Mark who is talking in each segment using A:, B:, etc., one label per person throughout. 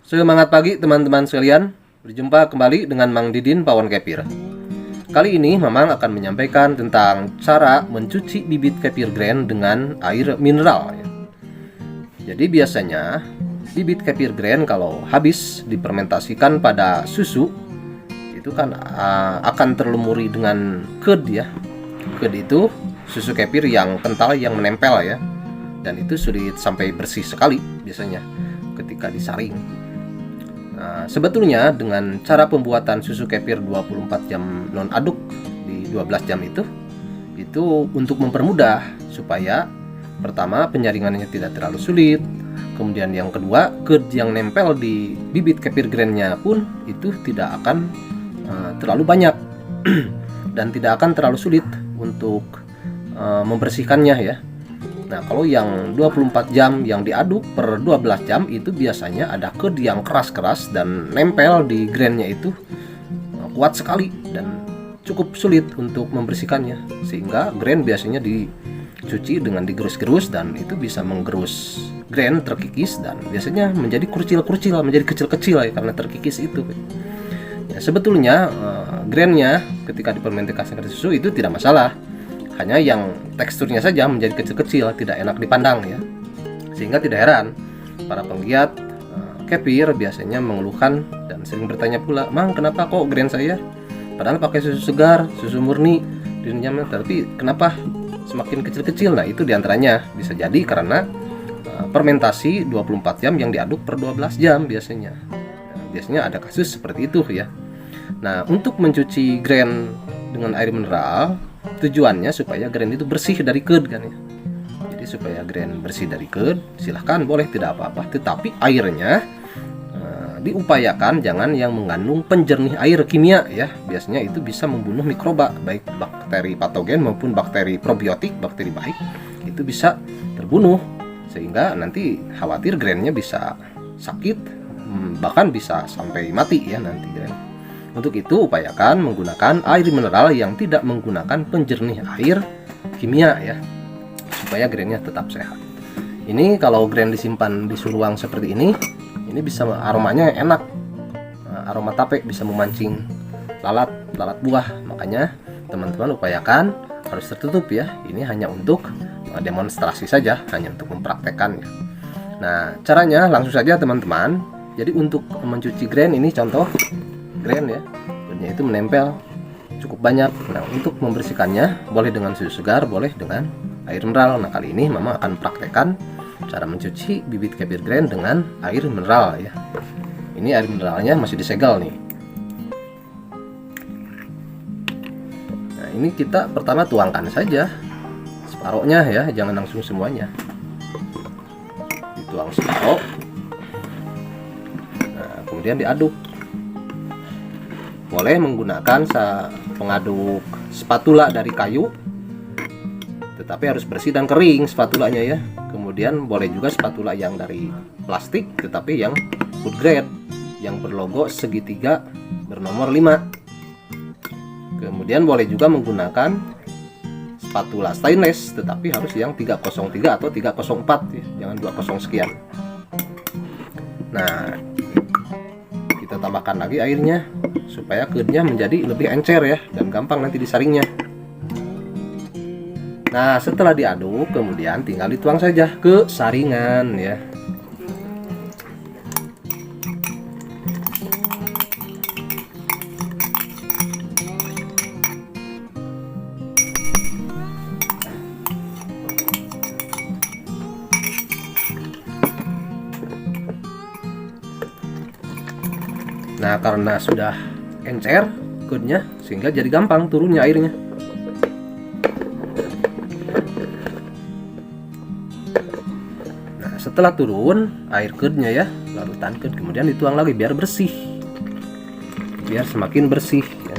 A: Semangat pagi teman-teman sekalian. Berjumpa kembali dengan Mang Didin Pawon Kefir. Kali ini Mamang akan menyampaikan tentang cara mencuci bibit kefir grand dengan air mineral. Jadi biasanya bibit kefir grand kalau habis difermentasikan pada susu itu kan akan terlumuri dengan ked ya. Ked itu susu kefir yang kental yang menempel ya. Dan itu sulit sampai bersih sekali biasanya ketika disaring. Nah, sebetulnya dengan cara pembuatan susu kefir 24 jam non aduk di 12 jam itu untuk mempermudah supaya pertama penyaringannya tidak terlalu sulit, kemudian yang kedua ked yang nempel di bibit kefir grandnya pun itu tidak akan terlalu banyak dan tidak akan terlalu sulit untuk membersihkannya ya. Nah, kalau yang 24 jam yang diaduk per 12 jam itu biasanya ada ked yang keras-keras dan nempel di grainnya itu kuat sekali dan cukup sulit untuk membersihkannya, sehingga grain biasanya dicuci dengan digerus-gerus dan itu bisa menggerus grain terkikis dan biasanya menjadi kecil-kecil, menjadi kecil-kecil ya karena terkikis itu. Ya, sebetulnya grainnya ketika difermentasikan ke susu itu tidak masalah. Hanya yang teksturnya saja menjadi kecil-kecil, tidak enak dipandang ya. Sehingga tidak heran para penggiat kefir biasanya mengeluhkan dan sering bertanya pula, "Mang, kenapa kok grain saya padahal pakai susu segar, susu murni dinyaman, tapi kenapa semakin kecil-kecil?" Nah, itu diantaranya bisa jadi karena fermentasi 24 jam yang diaduk per 12 jam biasanya. Nah, biasanya ada kasus seperti itu ya. Nah, untuk mencuci grain dengan air mineral tujuannya supaya grain itu bersih dari ked kan ya. Jadi supaya grain bersih dari ked, silahkan boleh tidak apa-apa, tetapi airnya diupayakan jangan yang mengandung penjernih air kimia ya. Biasanya itu bisa membunuh mikroba, baik bakteri patogen maupun bakteri probiotik, bakteri baik itu bisa terbunuh, sehingga nanti khawatir grainnya bisa sakit, bahkan bisa sampai mati ya nanti grain. Untuk itu upayakan menggunakan air mineral yang tidak menggunakan penjernih air kimia ya, supaya grainnya tetap sehat. Ini kalau grain disimpan di suhu ruang seperti ini bisa aromanya enak, aroma tape bisa memancing lalat buah. Makanya teman-teman upayakan harus tertutup ya. Ini hanya untuk demonstrasi saja, hanya untuk mempraktekkan ya. Nah, caranya langsung saja teman-teman. Jadi untuk mencuci grain ini contoh grain ya, grainnya itu menempel cukup banyak. Nah, untuk membersihkannya boleh dengan susu segar, boleh dengan air mineral. Nah, kali ini Mama akan praktekkan cara mencuci bibit kefir grain dengan air mineral ya. Ini air mineralnya masih disegel nih. Nah, ini kita pertama tuangkan saja separohnya ya, jangan langsung semuanya. Dituang separoh. Nah, kemudian diaduk. Boleh menggunakan pengaduk spatula dari kayu, tetapi harus bersih dan kering spatulanya ya. Kemudian boleh juga spatula yang dari plastik, tetapi yang food grade, yang berlogo segitiga bernomor 5. Kemudian boleh juga menggunakan spatula stainless, tetapi harus yang 303 atau 304 ya, jangan 20 sekian. Nah, kita tambahkan lagi airnya supaya kednya menjadi lebih encer ya dan gampang nanti disaringnya. Nah, setelah diaduk kemudian tinggal dituang saja ke saringan ya. Nah, karena sudah encer kednya sehingga jadi gampang turunnya airnya. Nah, setelah turun air kednya ya, larutan ked, kemudian dituang lagi biar bersih, biar semakin bersih ya.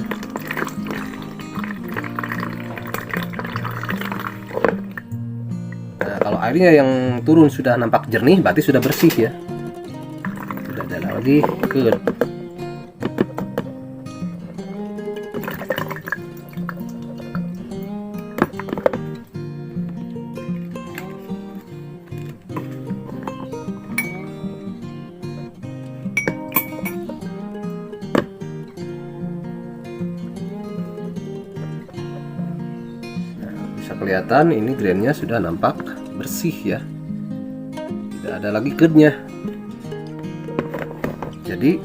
A: Nah, kalau airnya yang turun sudah nampak jernih berarti sudah bersih ya, tidak ada lagi ked. bisa kelihatan ini grainnya sudah nampak bersih ya, tidak ada lagi kednya. Jadi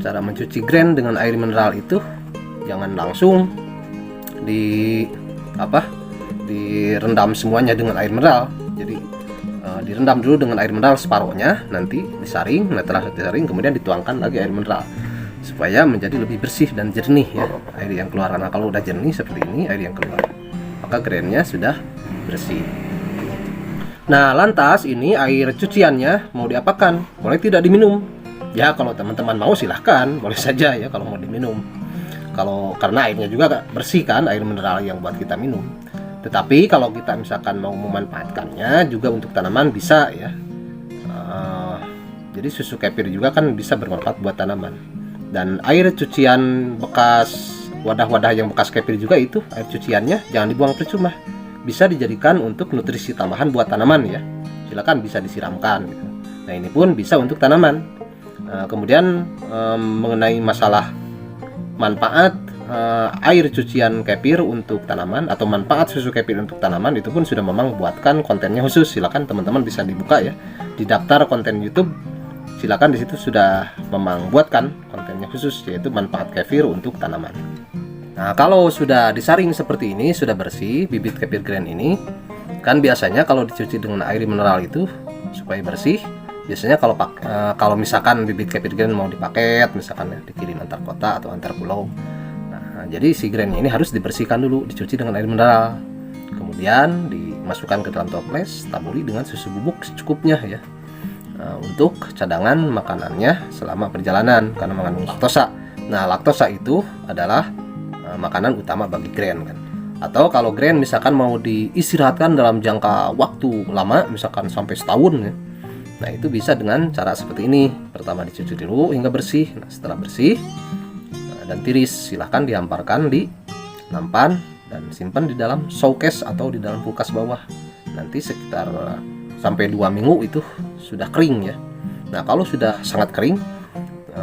A: cara mencuci grain dengan air mineral itu jangan langsung direndam semuanya dengan air mineral. Jadi direndam dulu dengan air mineral separohnya, nanti disaring. Nah, setelah disaring kemudian dituangkan lagi air mineral supaya menjadi lebih bersih dan jernih ya air yang keluar. Nah, kalau udah jernih seperti ini air yang keluar, maka grainnya sudah bersih. Nah, lantas ini air cuciannya mau diapakan? Boleh tidak diminum? Ya, kalau teman-teman mau silahkan, boleh saja ya kalau mau diminum. Karena airnya juga bersih kan, air mineral yang buat kita minum. Tetapi kalau kita misalkan mau memanfaatkannya juga untuk tanaman bisa ya. Jadi susu kefir juga kan bisa bermanfaat buat tanaman. Dan air cucian bekas, wadah-wadah yang bekas kefir juga itu air cuciannya jangan dibuang percuma. Bisa dijadikan untuk nutrisi tambahan buat tanaman ya. Silakan bisa disiramkan gitu. Nah, ini pun bisa untuk tanaman. Kemudian mengenai masalah manfaat air cucian kefir untuk tanaman atau manfaat susu kefir untuk tanaman, itu pun sudah memang buatkan kontennya khusus. Silakan teman-teman bisa dibuka ya di daftar konten YouTube. Silakan di situ sudah memang buatkan kontennya khusus, yaitu manfaat kefir untuk tanaman. Nah, kalau sudah disaring seperti ini, sudah bersih bibit kefir grain ini, kan biasanya kalau dicuci dengan air mineral itu supaya bersih. Biasanya kalau misalkan bibit kefir grain mau dipaket, misalkan ya dikirim antar kota atau antar pulau. Nah, jadi si grainnya ini harus dibersihkan dulu, dicuci dengan air mineral. Kemudian dimasukkan ke dalam toples, taburi dengan susu bubuk secukupnya ya. Untuk cadangan makanannya selama perjalanan karena mengandung laktosa. Nah, laktosa itu adalah makanan utama bagi grain kan. Atau kalau grain misalkan mau diistirahatkan dalam jangka waktu lama, misalkan sampai setahun ya. Nah, itu bisa dengan cara seperti ini. Pertama dicuci dulu hingga bersih. Nah, setelah bersih dan tiris, silahkan dihamparkan di nampan dan simpan di dalam showcase atau di dalam kulkas bawah. Nanti sekitar sampai 2 minggu itu sudah kering ya. Nah, kalau sudah sangat kering,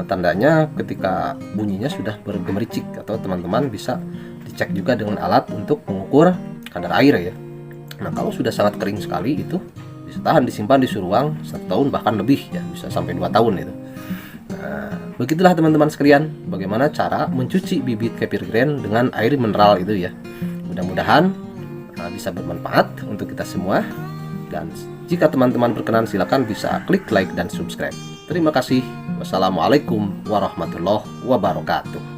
A: tandanya ketika bunyinya sudah bergemericik, atau teman-teman bisa dicek juga dengan alat untuk mengukur kadar air ya. Nah, kalau sudah sangat kering sekali itu bisa tahan disimpan di suhu ruang 1 tahun bahkan lebih ya, bisa sampai 2 tahun itu. Nah, begitulah teman-teman sekalian bagaimana cara mencuci bibit kefir grain dengan air mineral itu ya. Mudah-mudahan bisa bermanfaat untuk kita semua. Dan jika teman-teman berkenan, silakan bisa klik like dan subscribe. Terima kasih. Wassalamualaikum warahmatullahi wabarakatuh.